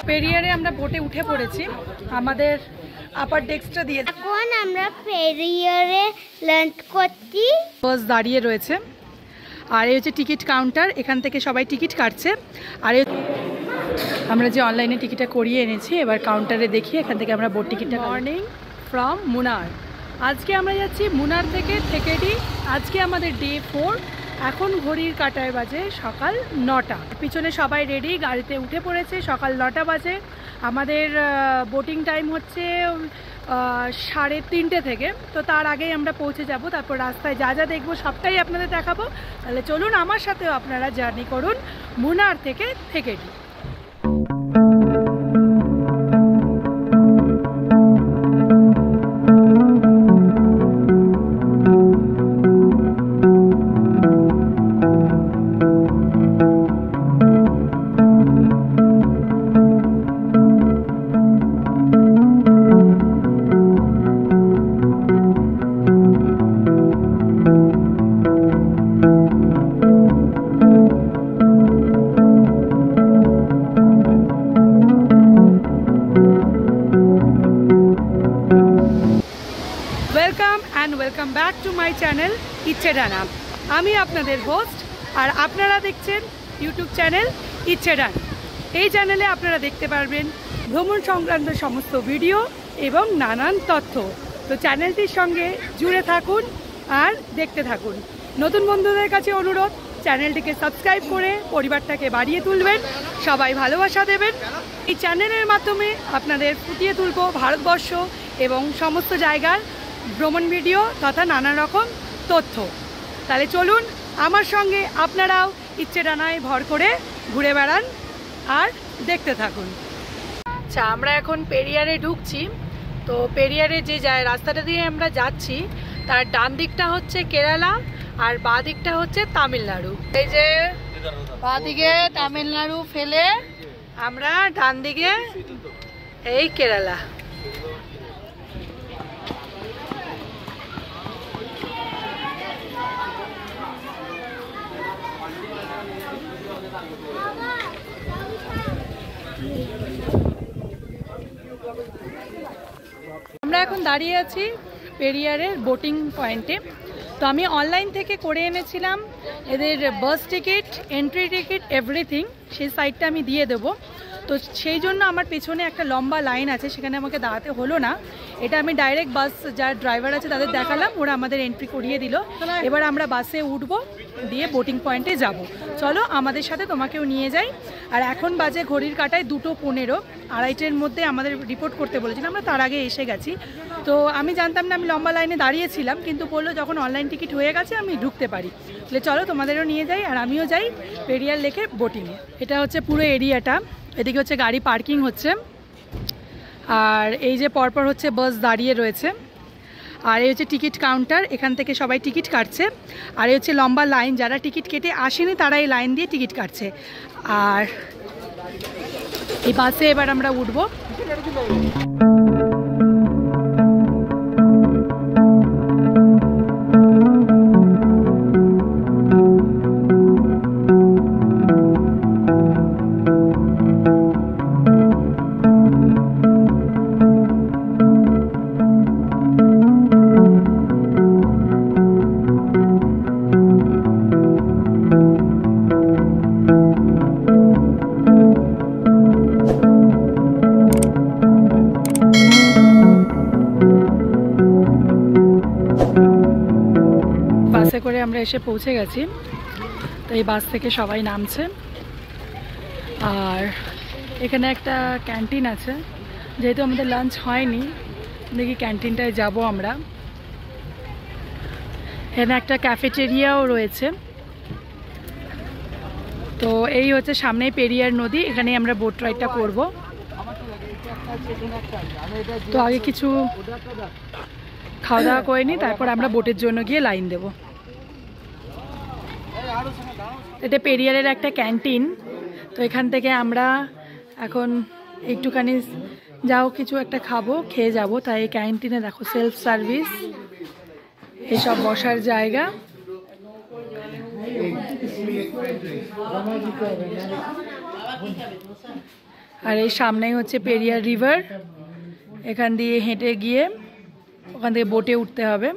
পেরিয়ারে আমরা বোটে উঠে পড়েছি, আমাদের আপার ডেস্কটা দিয়ে। এখন আমরা পেরিয়ারে ল্যান্ড করছি। বাস দাঁড়িয়ে রয়েছে, আর এই হচ্ছে টিকিট কাউন্টার, এখান থেকে সবাই টিকিট কাটছে। আর আমরা যে অনলাইনে টিকিটটা করিয়ে এনেছি, এবার কাউন্টারে দেখি এখান থেকে আমরা বোট টিকিটটা। Morning from Munnar. আজকে আমরা যাচ্ছি মুনার থেকে থেকেডি। আজকে আমাদের ডে 4। এখন ঘড়ির কাঁটায় বাজে সকাল 9টা। পিছনে সবাই রেডি, গাড়িতে উঠে পড়েছে। সকাল 9টা বাজে। আমাদের বোটিং টাইম হচ্ছে 3:30 থেকে। তো তার আগেই আমরা পৌঁছে যাব। তারপর রাস্তায় যা যা দেখবো সবটাই আপনাদের দেখাবো। তাহলে চলুন আমার সাথেও আপনারা জার্নি করুন মুনার থেকে থেকেডি। Welcome back to my channel Icche Dana. আমি আপনাদের হোস্ট, আর আপনারা দেখছেন ইউটিউব চ্যানেল ইচ্ছে ডানা। এই চ্যানেলে আপনারা দেখতে পারবেন ভ্রমণ সংক্রান্ত সমস্ত ভিডিও এবং নানান তথ্য। তো চ্যানেলটির সঙ্গে জুড়ে থাকুন আর দেখতে থাকুন। নতুন বন্ধুদের কাছে অনুরোধ, চ্যানেলটিকে সাবস্ক্রাইব করে পরিবারটাকে বাড়িয়ে তুলবেন, সবাই ভালোবাসা দেবেন। এই চ্যানেলের মাধ্যমে আপনাদের ফুটিয়ে তুলব ভারতবর্ষ এবং সমস্ত জায়গার ভ্রমণ ভিডিও তথা নানা রকম তথ্য। তাহলে চলুন আমার সঙ্গে আপনারাও ইচ্ছে ডানায় ভর করে ঘুরে বেড়ান আর দেখতে থাকুন। আচ্ছা, আমরা এখন পেরিয়ারে ঢুকছি। তো পেরিয়ারে যে রাস্তাটা দিয়ে আমরা যাচ্ছি তার ডান দিকটা হচ্ছে কেরালা আর বাঁ দিকটা হচ্ছে তামিলনাড়ু। এই যে বাঁ দিকে তামিলনাড়ু ফেলে আমরা ডান দিকে এই কেরালা। আমরা এখন দাঁড়িয়ে আছি পেরিয়ারের বোটিং পয়েন্টে। তো আমি অনলাইন থেকে করে এনেছিলাম এদের বাস টিকিট, এন্ট্রি টিকিট, এভরিথিং। সেই সাইটটা আমি দিয়ে দেবো। তো সেই জন্য আমার পেছনে একটা লম্বা লাইন আছে, সেখানে আমাকে দাঁড়াতে হলো না। এটা আমি ডাইরেক্ট বাস যার ড্রাইভার আছে তাদের দেখালাম, ওরা আমাদের এন্ট্রি করিয়ে দিল। এবার আমরা বাসে উঠবো, দিয়ে বোটিং পয়েন্টে যাব। চলো আমাদের সাথে তোমাকেও নিয়ে যাই। আর এখন বাজে ঘড়ির কাঁটায় 2:15। 2:30-এর মধ্যে আমাদের রিপোর্ট করতে বলেছিলাম, আমরা তার আগে এসে গেছি। তো আমি জানতাম না, আমি লম্বা লাইনে দাঁড়িয়েছিলাম, কিন্তু বললো যখন অনলাইন টিকিট হয়ে গেছে আমি ঢুকতে পারি। তাহলে চলো তোমাদেরও নিয়ে যাই আর আমিও যাই পেরিয়ার লেকে বোটিংয়ে। এটা হচ্ছে পুরো এরিয়াটা। এদিকে হচ্ছে গাড়ি পার্কিং হচ্ছে, আর এই যে পরপর হচ্ছে বাস দাঁড়িয়ে রয়েছে। আর এই হচ্ছে টিকিট কাউন্টার, এখান থেকে সবাই টিকিট কাটছে। আর এই হচ্ছে লম্বা লাইন, যারা টিকিট কেটে আসেনি তারা এই লাইন দিয়ে টিকিট কাটছে। আর এই বাসে এবার আমরা উঠবো। বাসে করে আমরা এসে পৌঁছে গেছি। তো এই বাস থেকে সবাই নামছে। আর এখানে একটা ক্যান্টিন আছে, যেহেতু আমাদের লাঞ্চ হয়নি, দেখি ক্যান্টিনটায় যাব আমরা। এখানে একটা ক্যাফেটেরিয়াও রয়েছে। তো এই হচ্ছে সামনেই পেরিয়ার নদী, এখানেই আমরা বোট রাইডটা করব। তো আগে কিছু খাওয়া দাওয়া করে নিই, তারপর আমরা বোটের জন্য গিয়ে লাইন দেব। এটা পেরিয়ারের একটা ক্যান্টিন। তো এখান থেকে আমরা এখন একটুখানি যাও কিছু একটা খাবো, খেয়ে যাব। তাই এই ক্যান্টিনে দেখো সেলফ সার্ভিস, এসব বসার জায়গা। আর এই সামনেই হচ্ছে পেরিয়ার রিভার। এখান দিয়ে হেঁটে গিয়ে ওখান থেকে বোটে উঠতে হবে।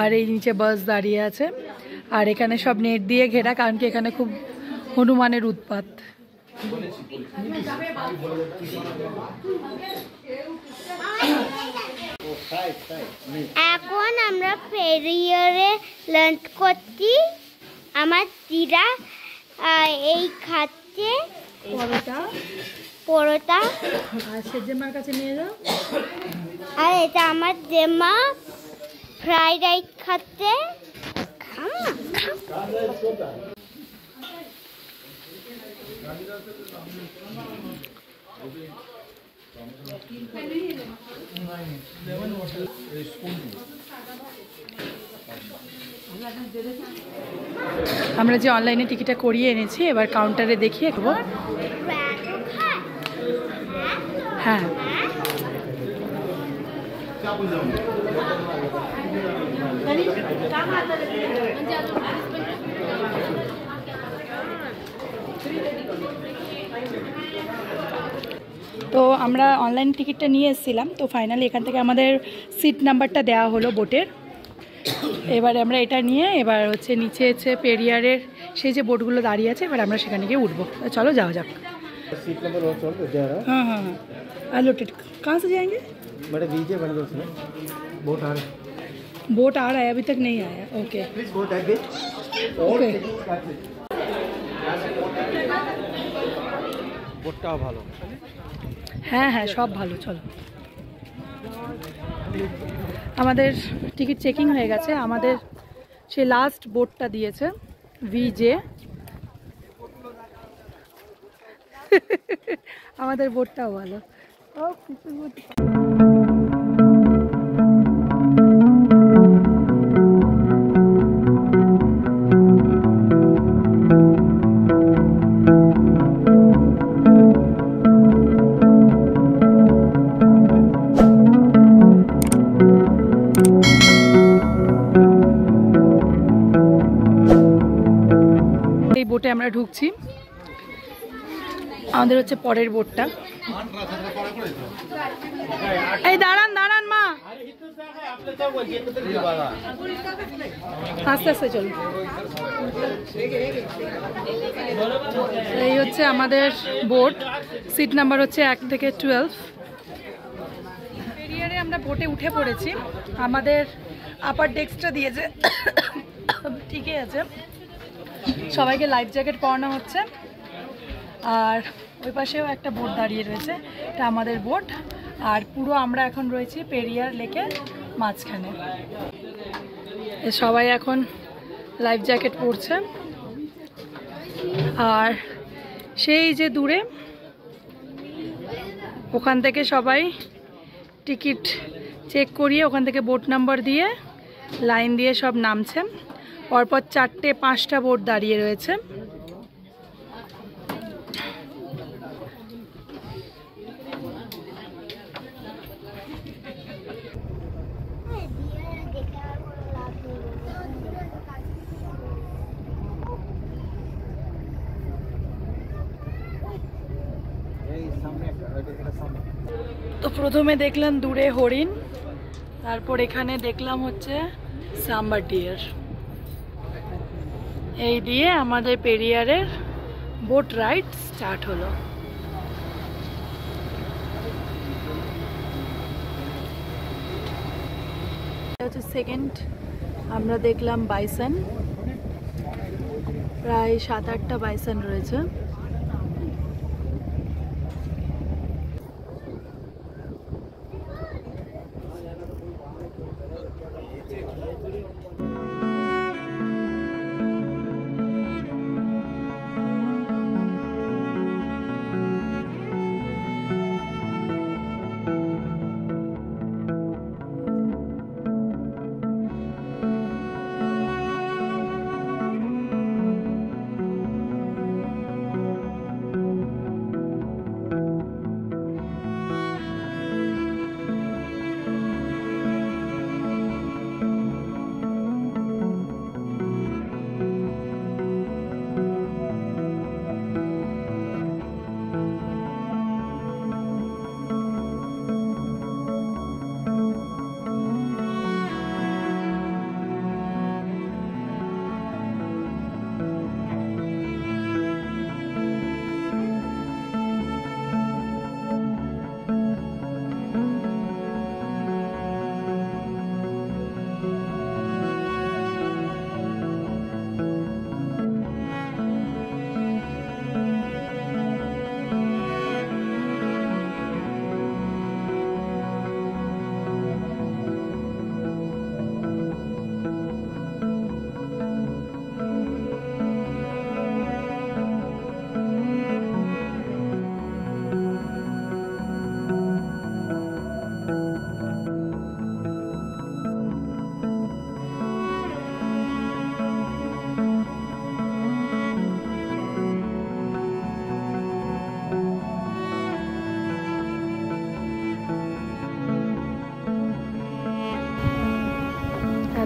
আর এই নিচে বাস দাঁড়িয়ে আছে। আর এখানে সব নেট দিয়ে ঘেরা, কারণ কি এখানে খুব হনুমানের উৎপাত। এখন আমরা ফেরিয়ারে লাঞ্চ করছি। আমার দিদা এই খাচ্ছে পরোটা। আর সেজেমার কাছে নিয়ে যাও। আর এটা আমার জেমা ফ্রাইড রাইস খাচ্ছে। আমরা যে অনলাইনে টিকিটটা করিয়ে এনেছি, এবার কাউন্টারে দেখিয়ে দেবো। হ্যাঁ, তো আমরা অনলাইন টিকিটটা নিয়ে এসেছিলাম। তো ফাইনালি এখান থেকে আমাদের সিট নাম্বারটা দেওয়া হলো বোটের। এবারে আমরা এটা নিয়ে এবার হচ্ছে নিচে হচ্ছে পেরিয়ারের সেই যে বোটগুলো দাঁড়িয়ে আছে, এবার আমরা সেখানে গিয়ে উঠবো। চলো যাওয়া যাক। हाँ हाँ हाँ अलोटेड कहाँ से जाएंगे? बड़े वीजे बन गए उसमें बोट आ रहा है। बोट आ रहा है, अभी तक नहीं आया। ओके प्लीज बोट आगे ओके। बोटटाও ভালো। হ্যাঁ হ্যাঁ, সব ভালো। চলো, আমাদের টিকিট চেকিং হয়ে গেছে। আমাদের সে লাস্ট বোটটা দিয়েছে ভিজে। আমাদের বোটটাও ভালো। এই বোটে আমরা ঢুকছি। আমাদের হচ্ছে পরের বোটটা। এই দাঁড়ান দাঁড়ান মা, আস্তে আস্তে চলুন। এই হচ্ছে আমাদের বোট, সিট নাম্বার হচ্ছে 1 থেকে 12। পেরিয়ারে আমরা বোটে উঠে পড়েছি। আমাদের আপার ডেস্কটা দিয়েছে, ঠিকই আছে। সবাইকে লাইফ জ্যাকেট পরানো হচ্ছে। আর ওই পাশেও একটা বোট দাঁড়িয়ে রয়েছে, এটা আমাদের বোট। আর পুরো আমরা এখন রয়েছি পেরিয়ার লেকের মাঝখানে। সবাই এখন লাইফ জ্যাকেট পরছে। আর সেই যে দূরে ওখান থেকে সবাই টিকিট চেক করিয়ে ওখান থেকে বোট নাম্বার দিয়ে লাইন দিয়ে সব নামছে। পরপর 4-5টা বোট দাঁড়িয়ে রয়েছে। তো প্রথমে দেখলাম দূরে হরিণ, তারপর এখানে দেখলাম হচ্ছে সাম্বার ডিয়ার। এই দিয়ে আমাদের পেরিয়ারের বোট রাইড স্টার্ট হলো। এটা হচ্ছে সেকেন্ড। আমরা দেখলাম বাইসন, প্রায় 7-8টা বাইসন রয়েছে।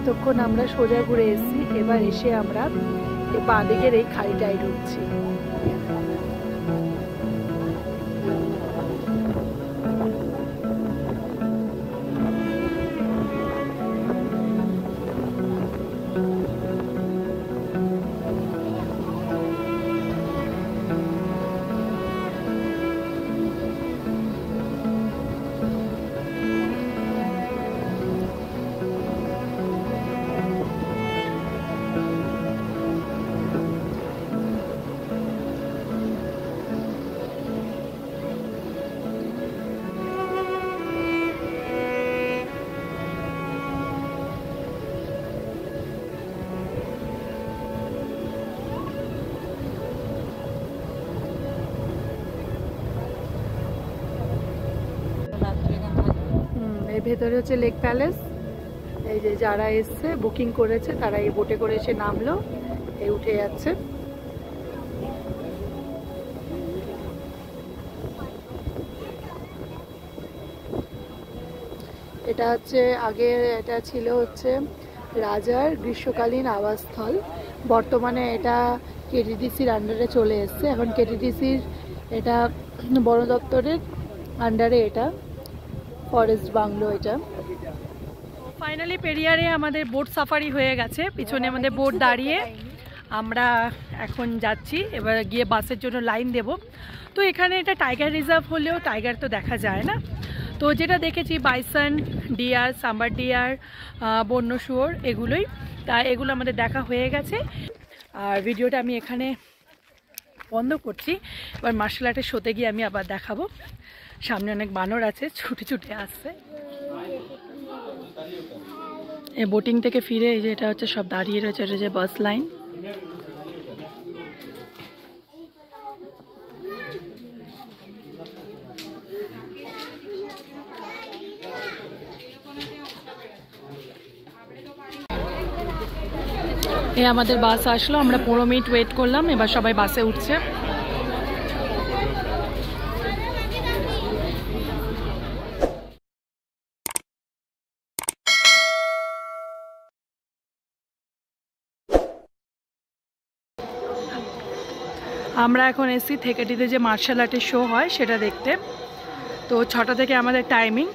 এতক্ষণ আমরা সোজা ঘুরে এসেছি, এবার এসে আমরা বাঁ দিকের এই খাড়িটায় ঢুকছি। এর ভেতরে হচ্ছে লেক প্যালেস। এই যে যারা এসছে বুকিং করেছে তারা এই বোটে করে এসে নামলো, এই উঠে যাচ্ছে। এটা হচ্ছে আগে এটা ছিল হচ্ছে রাজার গ্রীষ্মকালীন আবাসস্থল, বর্তমানে এটা কেটিডিসির আন্ডারে চলে এসছে। এখন কেটিডিসির এটা বন দপ্তরের আন্ডারে, এটা ফরেস্ট বাংলো। এটা ফাইনালি পেরিয়ারে আমাদের বোট সাফারি হয়ে গেছে, পিছনে আমাদের বোট দাঁড়িয়ে, আমরা এখন যাচ্ছি এবার গিয়ে বাসের জন্য লাইন দেব। তো এখানে এটা টাইগার রিজার্ভ হলেও টাইগার তো দেখা যায় না, তো যেটা দেখেছি বাইসন, ডিয়ার, সাম্বার ডিয়ার, বন্য শুয়োর, এগুলোই। তা এগুলো আমাদের দেখা হয়ে গেছে, আর ভিডিওটা আমি এখানে বন্ধ করছি। এবার মার্শাল আর্টের শোতে গিয়ে আমি আবার দেখাবো। সামনে অনেক বানর আছে, ছুটে ছুটে আসছে। এই বোটিং থেকে ফিরে এই যে এটা হচ্ছে সব দাঁড়িয়ে রয়েছে, এটা যে বাস লাইন। এই আমাদের বাস আসলো, আমরা 15 মিনিট ওয়েট করলাম, এবার সবাই বাসে উঠছে। আমরা এখন এসছি থেকেটিতে যে মার্শাল আর্টের শো হয় সেটা দেখতে। তো 6টা থেকে আমাদের টাইমিং।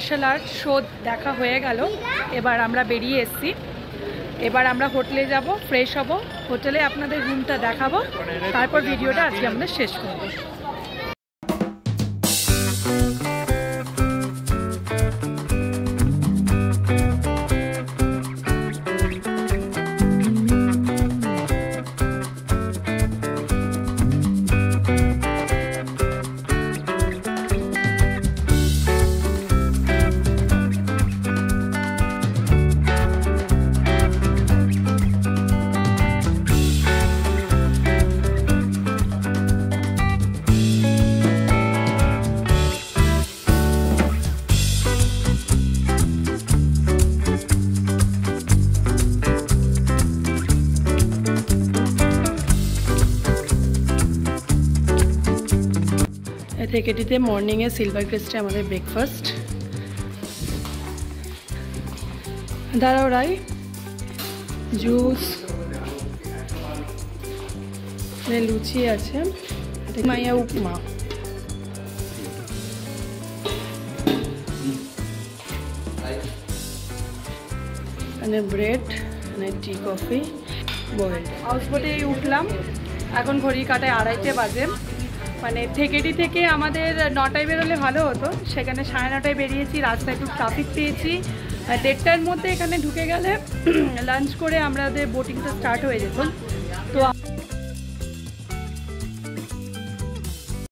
মার্শাল আর্ট শো দেখা হয়ে গেল। এবার আমরা বেরিয়ে এসেছি। এবার আমরা হোটেলে যাব, ফ্রেশ হব, হোটেলে আপনাদের রুমটা দেখাবো, তারপর ভিডিওটা আজকে আমরা শেষ করব। থেকেটিতে মর্নিংয়ে সিলভার ক্রেস্টে আমাদের ব্রেকফাস্ট। দাঁড়াও রাই, জুস, লুচি আছে, মাইয়া উপমা, এখানে ব্রেড, এখানে টি কফি, বয়েলড। হাউসবোটে উঠলাম, এখন ঘড়ির কাটায় 2:30 বাজে। মানে থেকেটি থেকে আমাদের 9টায় বেরোলে ভালো হতো, সেখানে 9:30টায় বেরিয়েছি। রাস্তায় একটু ট্রাফিক পেয়েছি। 1:30টার মধ্যে এখানে ঢুকে গেলে লাঞ্চ করে আমাদের বোটিংটা স্টার্ট হয়ে যেত। তো